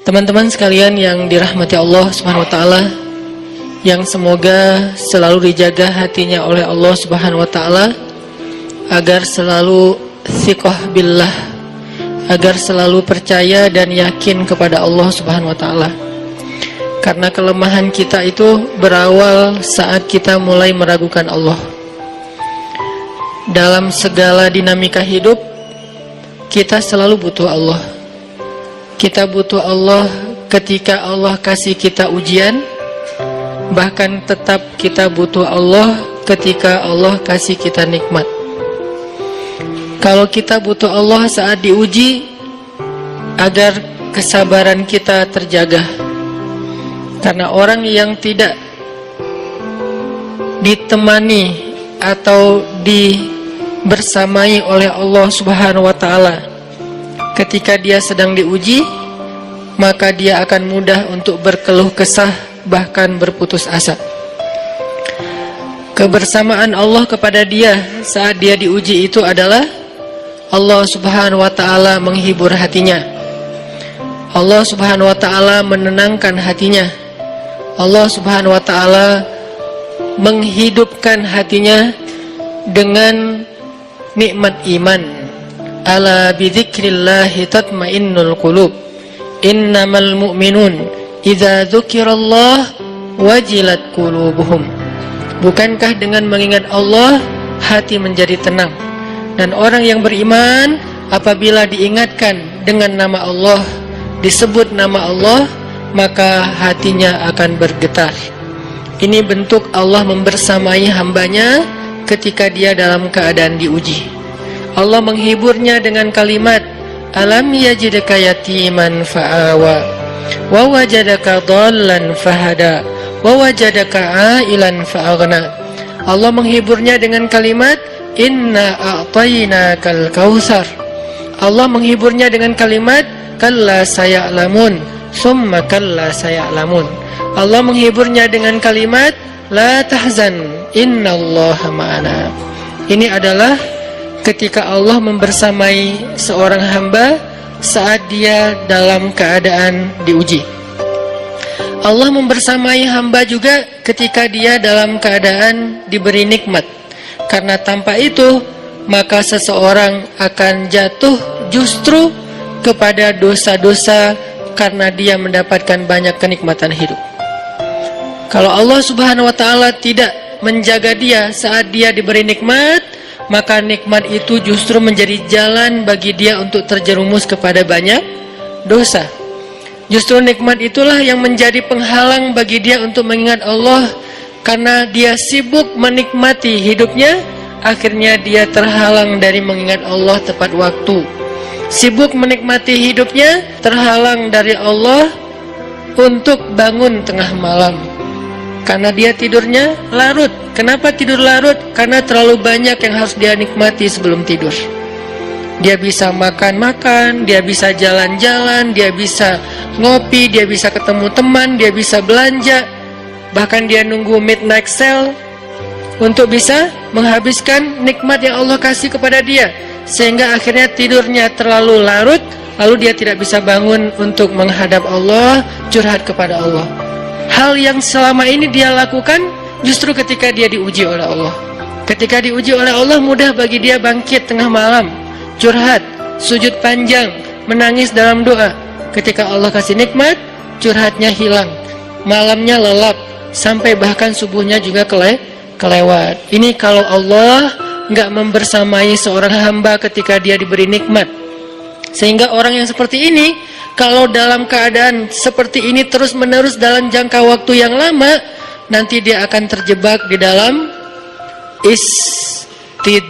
Teman-teman sekalian yang dirahmati Allah Subhanahu wa taala, yang semoga selalu dijaga hatinya oleh Allah Subhanahu wa taala agar selalu thiqah billah, agar selalu percaya dan yakin kepada Allah Subhanahu wa taala. Karena kelemahan kita itu berawal saat kita mulai meragukan Allah. Dalam segala dinamika hidup, kita selalu butuh Allah. Kita butuh Allah ketika Allah kasih kita ujian. Bahkan tetap kita butuh Allah ketika Allah kasih kita nikmat. Kalau kita butuh Allah saat diuji, agar kesabaran kita terjaga. Karena orang yang tidak ditemani atau dibersamai oleh Allah Subhanahu wa taala ketika dia sedang diuji, maka dia akan mudah untuk berkeluh kesah, bahkan berputus asa. Kebersamaan Allah kepada dia saat dia diuji itu adalah Allah Subhanahu wa taala menghibur hatinya. Allah Subhanahu wa taala menenangkan hatinya. Allah Subhanahu wa taala menghidupkan hatinya dengan nikmat iman. Ala bidzikrillahi tatmainnul qulub. Innamal mu'minun idza dzukirallah wajilat qulubuhum. Bukankah dengan mengingat Allah hati menjadi tenang? Dan orang yang beriman apabila diingatkan dengan nama Allah, disebut nama Allah, maka hatinya akan bergetar. Ini bentuk Allah membersamai hambanya ketika dia dalam keadaan diuji. Allah menghiburnya dengan kalimat, alam yajidka yatiman fa'awa wa wajadaka dhallan fahada wa wajadaka ailan fa'aghna. Allah menghiburnya dengan kalimat, inna a'tainakal kautsar. Allah menghiburnya dengan kalimat, kalla saya'lamun summa kalla saya'lamun. Allah menghiburnya dengan kalimat, la tahzan innallaha ma'ana. Ini adalah ketika Allah membersamai seorang hamba saat dia dalam keadaan diuji. Allah membersamai hamba juga ketika dia dalam keadaan diberi nikmat. Karena tanpa itu, maka seseorang akan jatuh justru kepada dosa-dosa karena dia mendapatkan banyak kenikmatan hidup. Kalau Allah Subhanahu wa taala tidak menjaga dia saat dia diberi nikmat, maka nikmat itu justru menjadi jalan bagi dia untuk terjerumus kepada banyak dosa. Justru nikmat itulah yang menjadi penghalang bagi dia untuk mengingat Allah. Karena dia sibuk menikmati hidupnya, akhirnya dia terhalang dari mengingat Allah tepat waktu. Sibuk menikmati hidupnya, terhalang dari Allah untuk bangun tengah malam. Karena dia tidurnya larut. Kenapa tidur larut? Karena terlalu banyak yang harus dia nikmati sebelum tidur. Dia bisa makan-makan, dia bisa jalan-jalan, dia bisa ngopi, dia bisa ketemu teman, dia bisa belanja. Bahkan dia nunggu midnight sale untuk bisa menghabiskan nikmat yang Allah kasih kepada dia. Sehingga akhirnya tidurnya terlalu larut, lalu dia tidak bisa bangun untuk menghadap Allah, curhat kepada Allah. Hal yang selama ini dia lakukan justru ketika dia diuji oleh Allah. Ketika diuji oleh Allah, mudah bagi dia bangkit tengah malam, curhat, sujud panjang, menangis dalam doa. Ketika Allah kasih nikmat, curhatnya hilang, malamnya lelap, sampai bahkan subuhnya juga kelewat. Ini kalau Allah nggak membersamai seorang hamba ketika dia diberi nikmat. Sehingga orang yang seperti ini, kalau dalam keadaan seperti ini terus-menerus dalam jangka waktu yang lama, nanti dia akan terjebak di dalam istidraj.